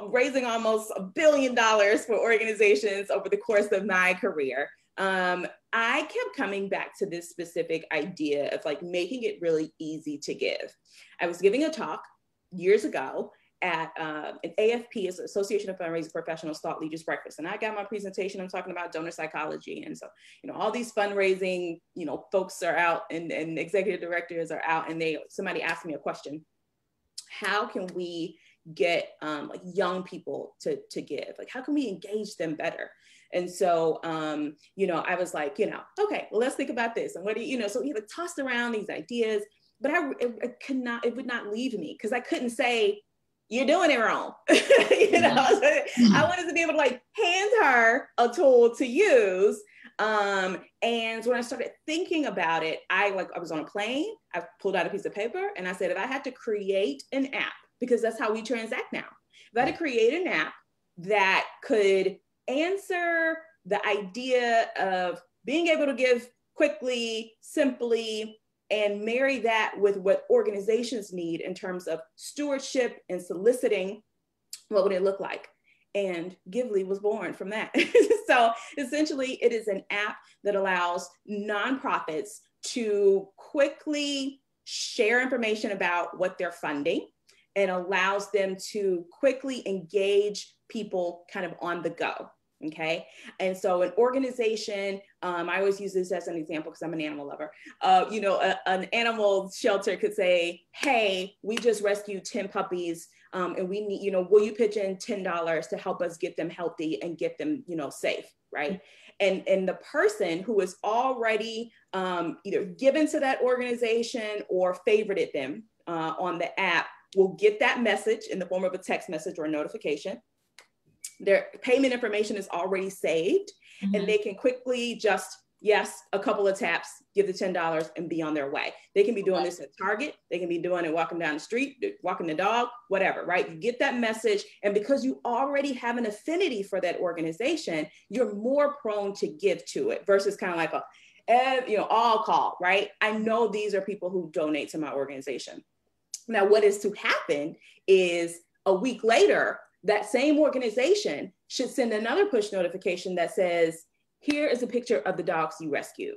raising almost $1 billion for organizations over the course of my career, I kept coming back to this specific idea of making it really easy to give. I was giving a talk years ago at an AFP, is Association of Fundraising Professionals Thought Leaders Breakfast. And I got my presentation, I'm talking about donor psychology. And so, all these fundraising, folks are out and executive directors are out, and somebody asked me a question: how can we get young people to give? How can we engage them better? And so, I was okay, well, let's think about this. And what do so he tossed around these ideas, but it would not leave me, because I couldn't say, you're doing it wrong. I wanted to be able to hand her a tool to use. And when I started thinking about it, I was on a plane, I pulled out a piece of paper and I said, if I had to create an app, because that's how we transact now, if I had to create an app that could answer the idea of being able to give quickly, simply, and marry that with what organizations need in terms of stewardship and soliciting, what would it look like? And Gively was born from that. So essentially, it is an app that allows nonprofits to quickly share information about what they're funding, and allows them to quickly engage people kind of on the go. Okay. And so an organization, I always use this as an example because I'm an animal lover. An animal shelter could say, hey, we just rescued 10 puppies and we need, will you pitch in $10 to help us get them healthy and get them, safe, right? And the person who is already either given to that organization or favorited them on the app will get that message in the form of a text message or a notification. Their payment information is already saved, and they can quickly just, a couple of taps, give the $10 and be on their way. They can be doing this at Target. They can be doing it walking down the street, walking the dog, whatever, right? You get that message. And because you already have an affinity for that organization, you're more prone to give to it versus kind of all call, right? I know these are people who donate to my organization. Now, what is to happen is a week later, that same organization should send another push notification that says, here is a picture of the dogs you rescued.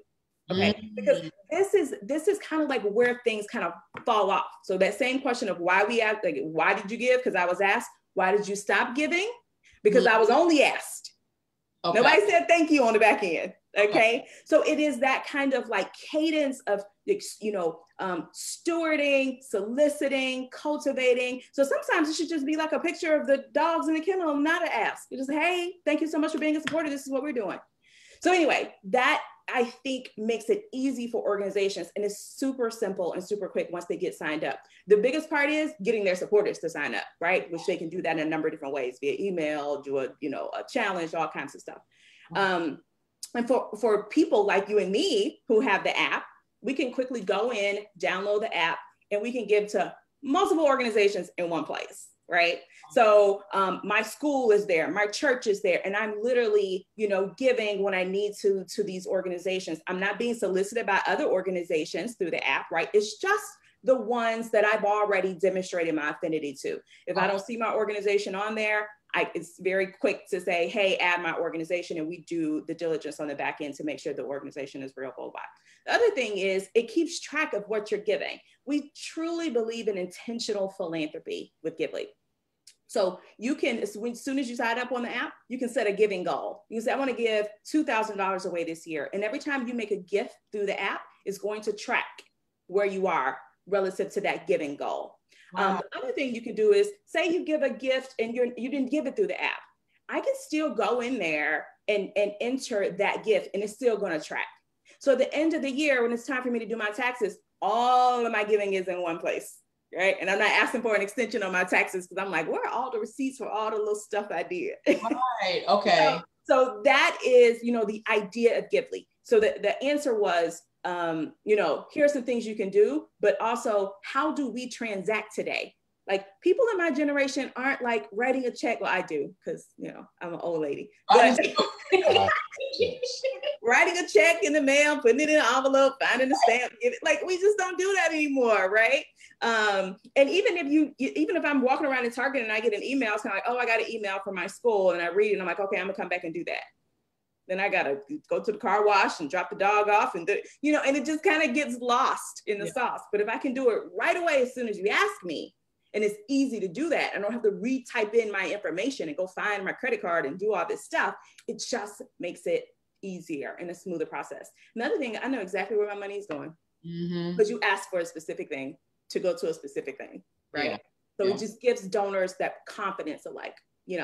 Okay, because this is kind of where things kind of fall off. So that same question of why we asked, why did you give? Because I was asked. Why did you stop giving? Because I was only asked. Okay. Nobody said thank you on the back end. Okay. So it is that kind of like cadence of, stewarding, soliciting, cultivating. So sometimes it should just be like a picture of the dogs in the kennel, not an ask. You just, hey, thank you so much for being a supporter. This is what we're doing. So anyway, that I think makes it easy for organizations, and it's super simple and super quick once they get signed up. The biggest part is getting their supporters to sign up, right? Which they can do that in a number of different ways, via email, do a challenge, all kinds of stuff. And for people like you and me who have the app, we can quickly go in, download the app, and we can give to multiple organizations in one place, right? So my school is there, my church is there, and I'm literally, giving when I need to these organizations. I'm not being solicited by other organizations through the app, right? It's just the ones that I've already demonstrated my affinity to. If I don't see my organization on there, it's very quick to say, hey, add my organization, and we do the diligence on the back end to make sure the organization is real worldwide. The other thing is it keeps track of what you're giving. We truly believe in intentional philanthropy with Gively. So you can, as soon as you sign up on the app, you can set a giving goal. You can say, I want to give $2,000 away this year. And every time you make a gift through the app, it's going to track where you are relative to that giving goal. Wow. The other thing you can do is say you give a gift and you didn't give it through the app. I can still go in there and enter that gift, and it's still going to track. So at the end of the year, when it's time for me to do my taxes, all of my giving is in one place, right? And I'm not asking for an extension on my taxes because I'm like, where are all the receipts for all the little stuff I did? Right, okay. So that is, the idea of Gively. So the answer was, here are some things you can do, but also how do we transact today? Like people in my generation aren't like writing a check. Well, I do because, I'm an old lady. But writing a check in the mail, putting it in an envelope, finding a stamp, we just don't do that anymore, right? And even if I'm walking around in Target and I get an email, it's kind of like, oh, I got an email from my school, and I read it and I'm like, okay, I'm gonna come back and do that. Then I gotta go to the car wash and drop the dog off, and and it just kind of gets lost in the sauce. But if I can do it right away as soon as you ask me, and it's easy to do that, I don't have to retype in my information and go find my credit card and do all this stuff. It just makes it easier and a smoother process. Another thing, I know exactly where my money is going because you ask for a specific thing to go to a specific thing, right? Yeah. So it just gives donors that confidence of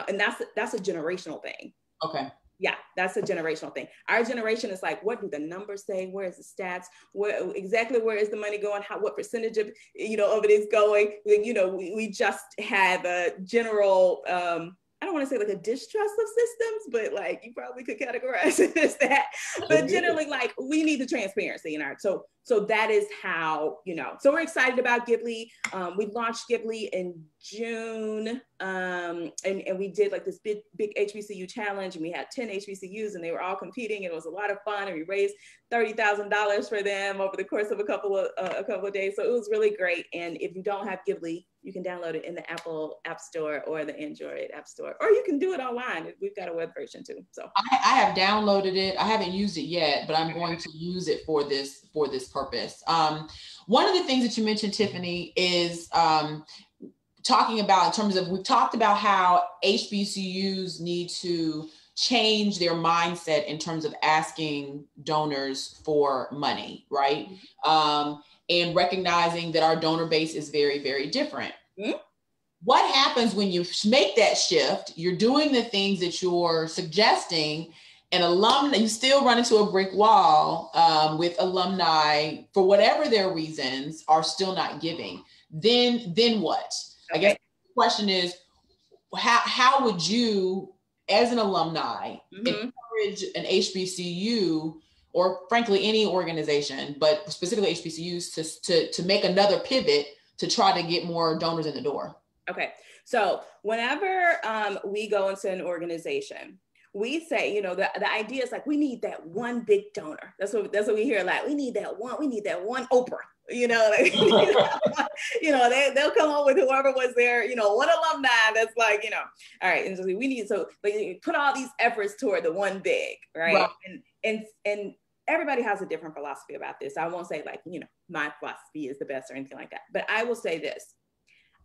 and that's a generational thing. Okay. Yeah, that's a generational thing. Our generation is like, what do the numbers say? Where is the stats? Where is the money going? What percentage of it is going? We just have a general, I don't want to say like a distrust of systems, but you probably could categorize it as that. But generally, we need the transparency in our, so that is how, so we're excited about Gively. We launched Gively in June, and we did this big HBCU challenge, and we had 10 HBCUs and they were all competing. It was a lot of fun, and we raised $30,000 for them over the course of a couple of days. So it was really great. And if you don't have Gively, you can download it in the Apple App Store or the Android App Store, or you can do it online. We've got a web version too. So I have downloaded it. I haven't used it yet, but I'm going to use it for this purpose. One of the things that you mentioned, Tiffany, is talking about in terms of, we've talked about how HBCUs need to change their mindset in terms of asking donors for money, right? And recognizing that our donor base is very, very different. Mm-hmm. What happens when you make that shift? You're doing the things that you're suggesting, and alumni, you still run into a brick wall with alumni, for whatever their reasons, are still not giving. Then what? Okay. I guess the question is, how would you, as an alumni, encourage an HBCU, or frankly any organization, but specifically HBCUs, to make another pivot to try to get more donors in the door? Okay, so whenever we go into an organization, we say, the idea is we need that one big donor. That's what we hear a lot. We need that one Oprah. They'll come up with whoever was there, one alumni that's all right. And so we need, put all these efforts toward the one big, right? And everybody has a different philosophy about this. I won't say my philosophy is the best or anything like that, but I will say this.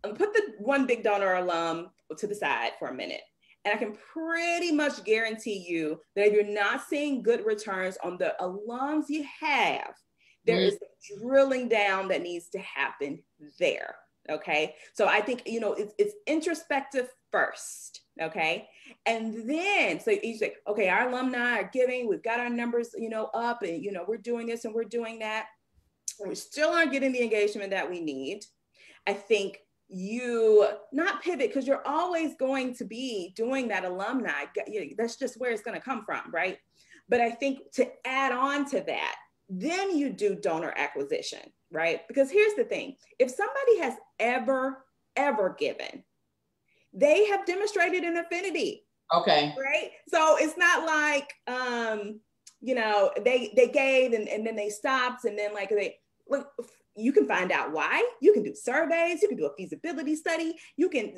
Put the one big donor alum to the side for a minute And I can pretty much guarantee you that if you're not seeing good returns on the alums you have, there is drilling down that needs to happen there. Okay. So I think, you know, it's introspective first. Okay. And then, so you say, okay, our alumni are giving, we've got our numbers, you know, up, and, you know, we're doing this and we're doing that. And we still aren't getting the engagement that we need. I think you not pivot, because you're always going to be doing that alumni. That's just where it's going to come from. Right. But I think to add on to that, then you do donor acquisition, right? Because here's the thing. If somebody has ever given, they have demonstrated an affinity. Okay. Right? So it's not like, you know, they gave and then they stopped, and then like look, you can find out why. You can do surveys. You can do a feasibility study. You can,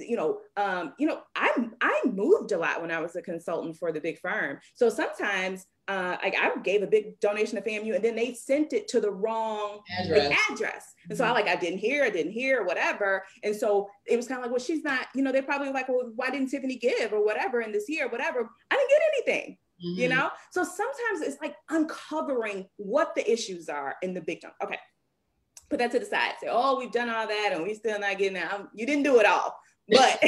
I moved a lot when I was a consultant for the big firm. So sometimes I gave a big donation to FAMU, and then they sent it to the wrong address. And so I didn't hear, whatever. And so it was kind of like, well, she's not, you know, they're probably like, well, why didn't Tiffany give or whatever in this year, whatever. I didn't get anything. You know? So sometimes it's like uncovering what the issues are in the big donor. Okay. Put that to the side. Say, oh, we've done all that and we still not getting that. You didn't do it all. But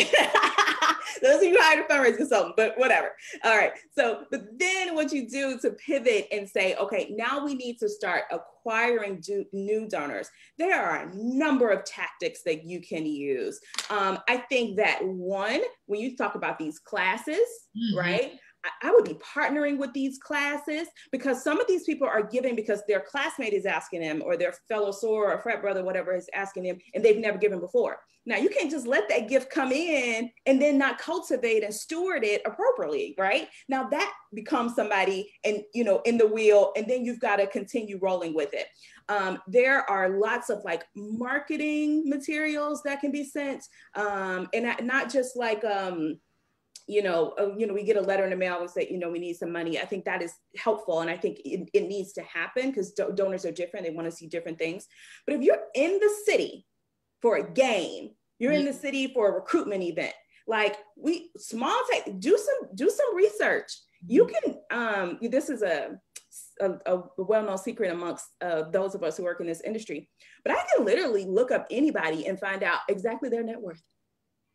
those are you hired a fundraising consultant, but whatever. All right. So, but then what you do to pivot and say, okay, now we need to start acquiring new donors. There are a number of tactics that you can use. I think that one, when you talk about these classes, right? I would be partnering with these classes, because some of these people are giving because their classmate is asking them, or their fellow SOR or frat brother, whatever, is asking them, and they've never given before. Now, you can't just let that gift come in and then not cultivate and steward it appropriately, right? Now that becomes somebody and, you know, in the wheel, and then you've got to continue rolling with it. There are lots of like marketing materials that can be sent, and not just like, we get a letter in the mail and say, you know, we need some money. I think that is helpful. And I think it needs to happen, because donors are different. They want to see different things. But if you're in the city for a game, you're in the city for a recruitment event, like do some research. You can, this is a well-known secret amongst those of us who work in this industry, but I can literally look up anybody and find out exactly their net worth.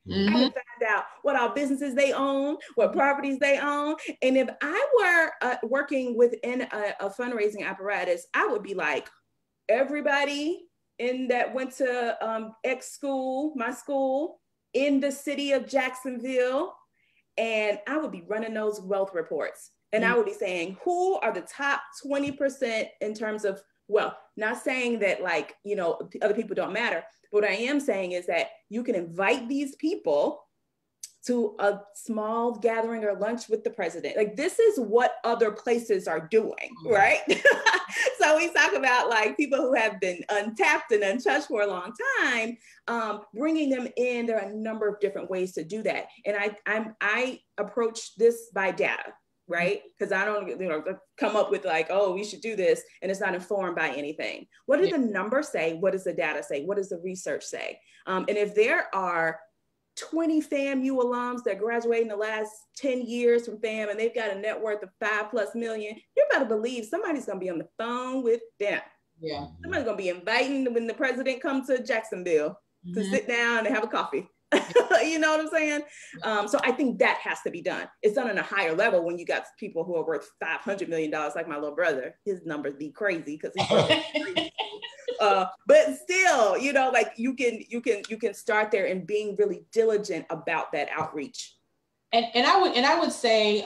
I can find out what all businesses they own, what properties they own. And if I were working within a fundraising apparatus, I would be like, everybody in that went to X school, my school, in the city of Jacksonville, and I would be running those wealth reports. And I would be saying, who are the top 20% in terms of wealth? Not saying that, like, you know, other people don't matter. What I am saying is that you can invite these people to a small gathering or lunch with the president. Like, this is what other places are doing, right? So we talk about like people who have been untapped and untouched for a long time, bringing them in. There are a number of different ways to do that. And I approach this by data, right? Because I don't, you know, come up with like, oh, we should do this, and it's not informed by anything. What do the numbers say? What does the data say? What does the research say? And if there are 20 FAMU alums that graduated in the last 10 years from FAM, and they've got a net worth of $5+ million, you better believe somebody's gonna be on the phone with them. Yeah. Somebody's gonna be inviting when the president comes to Jacksonville to sit down and have a coffee. You know what I'm saying? So I think that has to be done. It's done on a higher level when you got people who are worth $500 million, like my little brother. His numbers be crazy because he's crazy. But still, you know, like you can start there and being really diligent about that outreach. And I would say,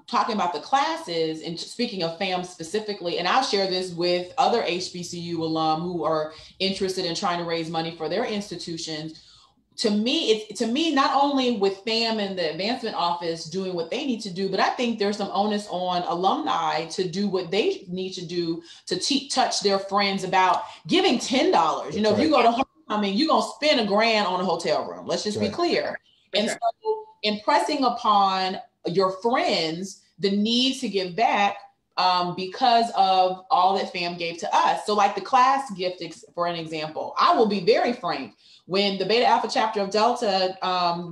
talking about the classes and speaking of FAM specifically, and I'll share this with other HBCU alum who are interested in trying to raise money for their institutions. To me, not only with FAM and the advancement office doing what they need to do, but I think there's some onus on alumni to do what they need to do to touch their friends about giving $10. You know, if you go to homecoming, you're going to spend $1,000 on a hotel room. Let's just be clear. And so impressing upon your friends the need to give back, because of all that FAM gave to us. So like the class gift, for an example, I will be very frank. When the Beta Alpha chapter of Delta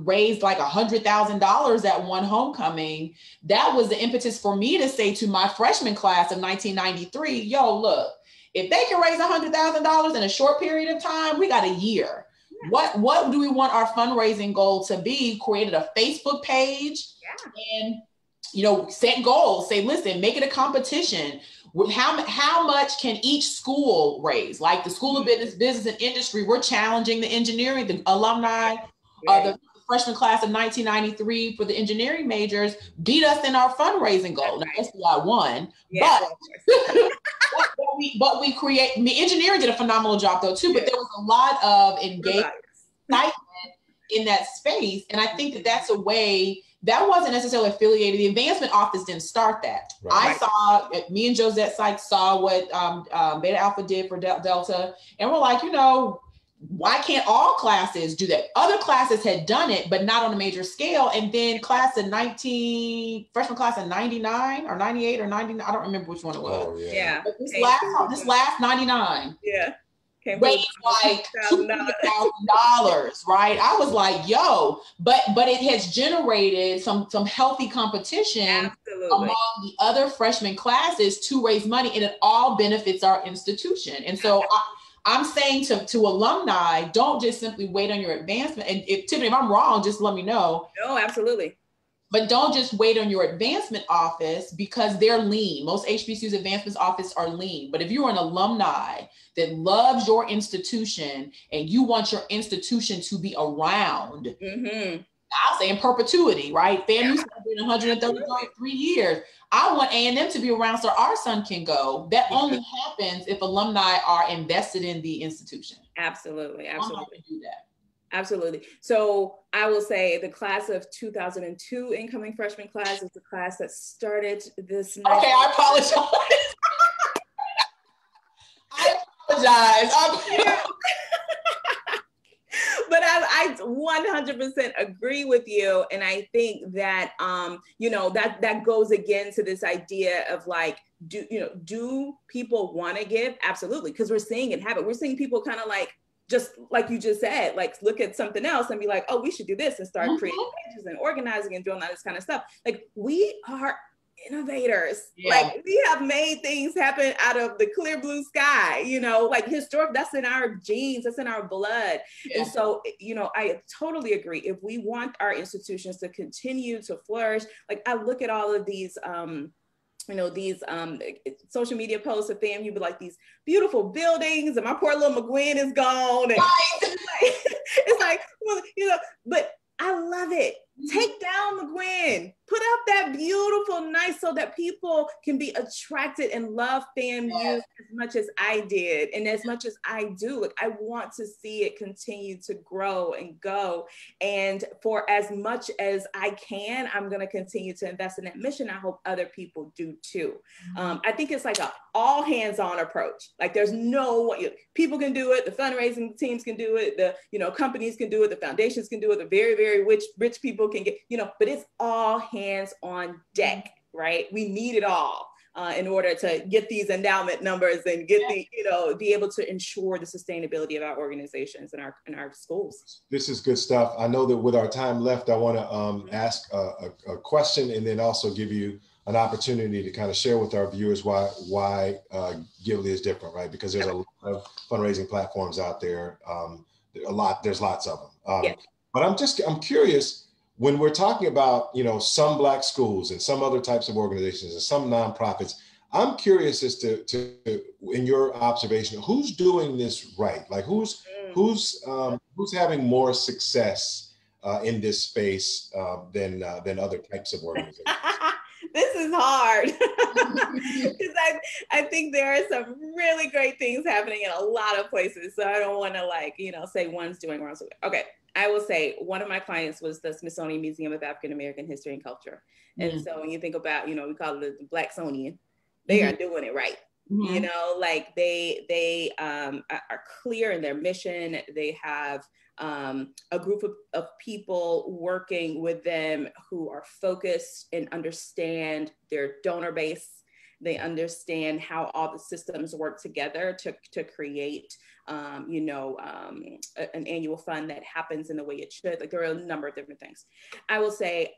raised like $100,000 at one homecoming, that was the impetus for me to say to my freshman class of 1993, yo, look, if they can raise $100,000 in a short period of time, we got a year. Yeah. What do we want our fundraising goal to be? Created a Facebook page and, you know, set goals, say, listen, make it a competition. How much can each school raise? Like the School of Business and Industry, we're challenging the engineering, the alumni, the freshman class of 1993 for the engineering majors beat us in our fundraising goal. Now, SBI won, but we create, I mean, engineering did a phenomenal job though too, but there was a lot of engagement in that space. And I think that that's a way that wasn't necessarily affiliated. The advancement office didn't start that. I saw, me and Josette Sykes saw what Beta Alpha did for Delta. And we're like, you know, why can't all classes do that? Other classes had done it, but not on a major scale. And then freshman class in 99 or 98 or 99, I don't remember which one it was. Oh, yeah. But this last 99. Yeah. Raised like $200,000, right? I was like, yo, but it has generated some healthy competition among the other freshman classes to raise money, and it all benefits our institution. And so I'm saying to alumni, don't just simply wait on your advancement. And Tiffany, if I'm wrong, just let me know. No, absolutely. But don't just wait on your advancement office because they're lean. Most HBCU's advancement office are lean. But if you're an alumni that loves your institution and you want your institution to be around, I'll say in perpetuity, right? FAMU's been 133 years. I want A&M to be around so our son can go. That only happens if alumni are invested in the institution. Absolutely, absolutely. Do that. Absolutely. So I will say the class of 2002 incoming freshman class is the class that started this. Okay, I apologize. But I 100% agree with you. And I think that, you know, that goes again to this idea of like, do people want to give? Absolutely. Because we're seeing it happen. We're seeing people kind of like, just like you just said, like look at something else and be like, oh, we should do this and start creating pages and organizing and doing all this kind of stuff. Like we are innovators. Like we have made things happen out of the clear blue sky, you know, like historic, that's in our genes, that's in our blood. And so, you know, I totally agree. If we want our institutions to continue to flourish, like I look at all of these, you know, these social media posts of FAMU, but like these beautiful buildings and my poor little McGuinn is gone. And it's like, well, you know, but I love it. Take down McGuinn, put up that beautiful, nice, so that people can be attracted and love FAMU as much as I did. And as much as I do, like I want to see it continue to grow and go. And for as much as I can, I'm going to continue to invest in that mission. I hope other people do too. I think it's like a all hands on approach. Like there's no, people can do it. The fundraising teams can do it. The, you know, companies can do it. The foundations can do it. The very, very rich people can get, you know, but it's all hands on deck, right? We need it all in order to get these endowment numbers and get the, you know, be able to ensure the sustainability of our organizations and our schools. This is good stuff. I know that with our time left, I want to ask a question and then also give you an opportunity to kind of share with our viewers why Gively is different, right? Because there's a lot of fundraising platforms out there. There's lots of them. But I'm curious, when we're talking about, you know, some Black schools and some other types of organizations and some nonprofits, I'm curious as to in your observation, who's doing this right? Like who's having more success in this space than other types of organizations? This is hard because I think there are some really great things happening in a lot of places. So I don't want to like, you know, say one's doing wrong. Okay. I will say one of my clients was the Smithsonian Museum of African American History and Culture. And so when you think about, you know, we call it the Blacksonian, they are doing it right. You know, like they are clear in their mission. They have a group of people working with them who are focused and understand their donor base. They understand how all the systems work together to create, an annual fund that happens in the way it should. Like there are a number of different things. I will say,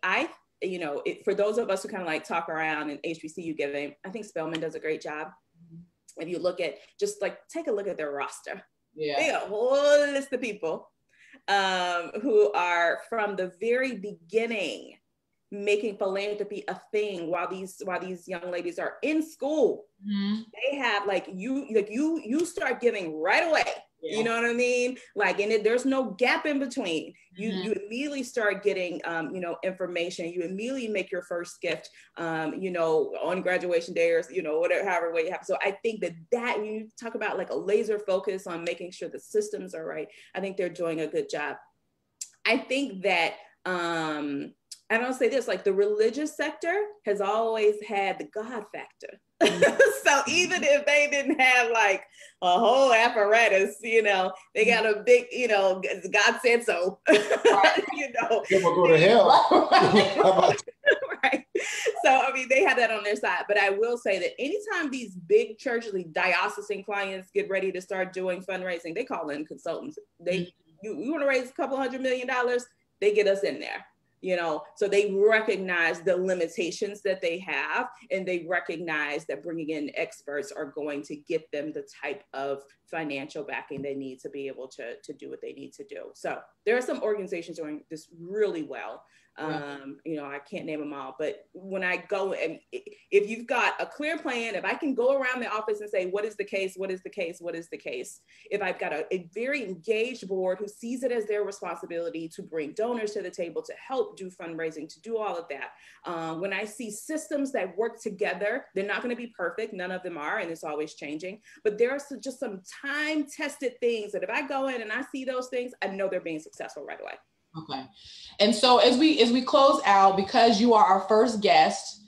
for those of us who kind of like talk around in HBCU giving, I think Spelman does a great job. If you look at, just like take a look at their roster. Yeah. They got a whole list of people who are from the very beginning making philanthropy a thing while these young ladies are in school. Mm-hmm. They have you start giving right away. Yeah. You know what I mean? Like, and there's no gap in between. You immediately start getting, information. You immediately make your first gift, on graduation day or, whatever, however way you have. So I think that when you talk about like a laser focus on making sure the systems are right, I think they're doing a good job. I think that, and I'll say this, like the religious sector has always had the God factor. So even if they didn't have like a whole apparatus, they got a big, God said so, People go to hell. Right. So, I mean, they have that on their side. But I will say that anytime these big churches, these diocesan clients get ready to start doing fundraising, they call in consultants. You want to raise a couple $100 million, they get us in there. So they recognize the limitations that they have, and they recognize that bringing in experts are going to get them the type of financial backing they need to be able to do what they need to do. So there are some organizations doing this really well. I can't name them all, but when I go, and if you've got a clear plan, if I can go around the office and say, what is the case? What is the case? What is the case? If I've got a very engaged board who sees it as their responsibility to bring donors to the table, to help do fundraising, to do all of that. When I see systems that work together, they're not going to be perfect. None of them are, and it's always changing, but there are just some time-tested things that if I go in and I see those things, I know they're being successful right away. Okay. And so as we close out, because you are our first guest,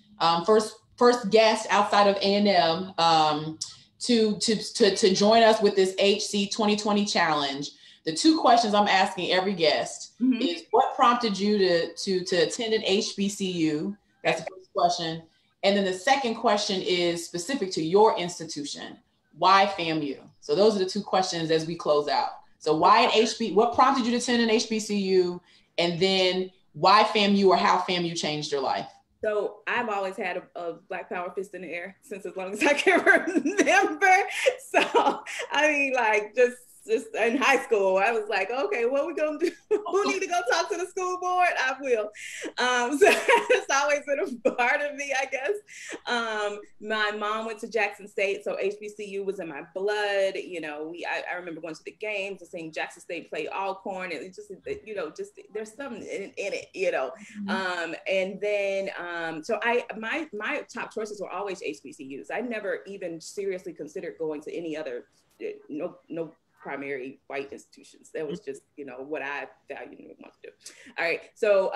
first guest outside of A&M, to join us with this HC 2020 challenge, the two questions I'm asking every guest is, what prompted you to attend an HBCU? That's the first question. And then the second question is specific to your institution. Why FAMU? So those are the two questions as we close out. So what prompted you to attend an HBCU, and then why FAMU, or how FAMU changed your life? So I've always had a Black Power fist in the air since as long as I can remember. So I mean, like just in high school, I was like, okay, what are we gonna do? Who need to go talk to the school board? I will. So it's always been a part of me, I guess. My mom went to Jackson State, so HBCU was in my blood. I remember going to the games and seeing Jackson State play Alcorn. It was just, there's something in it, And then, so my top choices were always HBCUs. I never even seriously considered going to any other, no primary white institutions. That was just, what I valued and wanted to do. All right. So,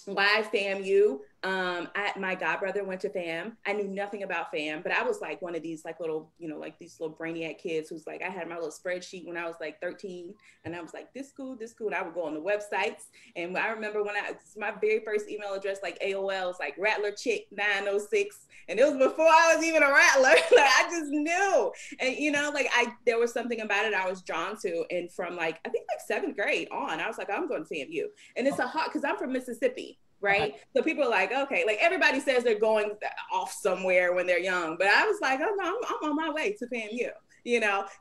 why FAMU? My godbrother went to FAM. I knew nothing about FAM, but I was like one of these like little, like these little brainiac kids who's like, I had my little spreadsheet when I was like 13, and I was like, this school, and I would go on the websites. And I remember when my very first email address, like AOL, was like Rattler Chick 906. And it was before I was even a Rattler. Like I just knew. And there was something about it I was drawn to. And from I think 7th grade on, I was like, I'm going to FAMU. And it's because I'm from Mississippi. Right. So people are like, okay, like everybody says they're going off somewhere when they're young, but I was like, oh no, I'm on my way to FAMU,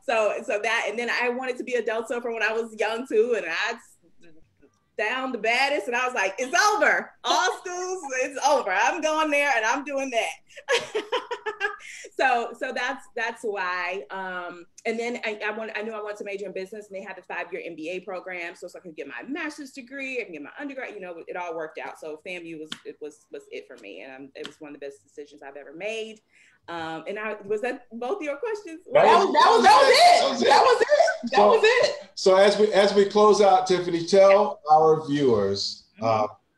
so that, and then I wanted to be a Delta from when I was young too. And I down the baddest, and I was like, it's over. All schools, it's over. I'm going there and I'm doing that. So that's why. And then I knew I wanted to major in business, and they had the 5-year MBA program, so I could get my master's degree, I can get my undergrad. It all worked out. So FAMU was it for me, and it was one of the best decisions I've ever made. And was that both your questions? That was it. So as we close out, Tiffany, tell our viewers,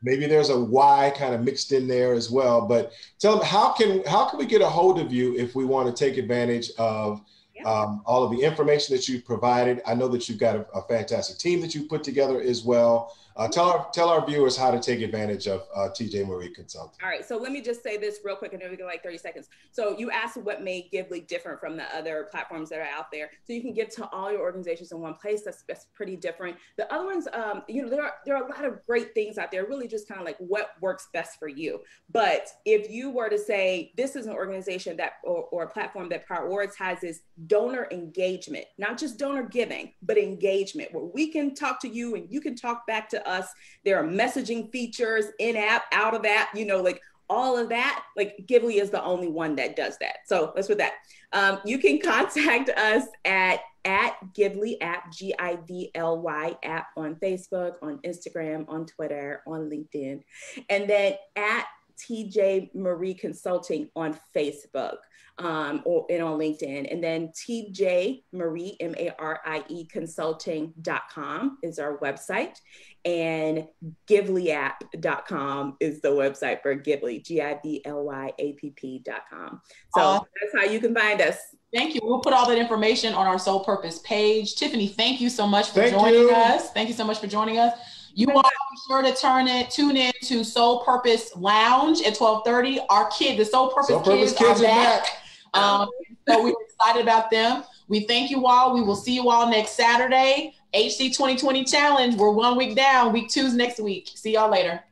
maybe there's a why kind of mixed in there as well, but tell them how can we get a hold of you if we want to take advantage of all of the information that you've provided. I know that you've got a fantastic team that you put together as well. Tell our viewers how to take advantage of TJ Marie Consulting. All right, so let me just say this real quick, and then we get like 30 seconds. So you asked what made Gively different from the other platforms that are out there. So you can get to all your organizations in one place. That's pretty different. The other ones, you know, there are a lot of great things out there, really just kind of like what works best for you. But if you were to say, this is an organization that, or a platform that prioritizes donor engagement, not just donor giving, but engagement, where we can talk to you and you can talk back to us. There are messaging features in-app, out of app, you know, like all of that, like Gively is the only one that does that. So let's with that. You can contact us at Gively app, Givly app on Facebook, on Instagram, on Twitter, on LinkedIn, and then at TJ Marie Consulting on Facebook. And on LinkedIn, and then TJ Marie, MARIE consulting.com is our website, and givlyapp.com is the website for Gively, GIVLYAPP.com. So that's how you can find us. Thank you. We'll put all that information on our Soul Purpose page. Tiffany, thank you so much for joining us. Thank you so much for joining us. You all be sure to tune in to Soul Purpose Lounge at 12:30. The Soul Purpose kids are back. So we're excited about them. We thank you all. We will see you all next Saturday. HC 2020 Challenge. We're 1 week down. Week 2's next week. See y'all later.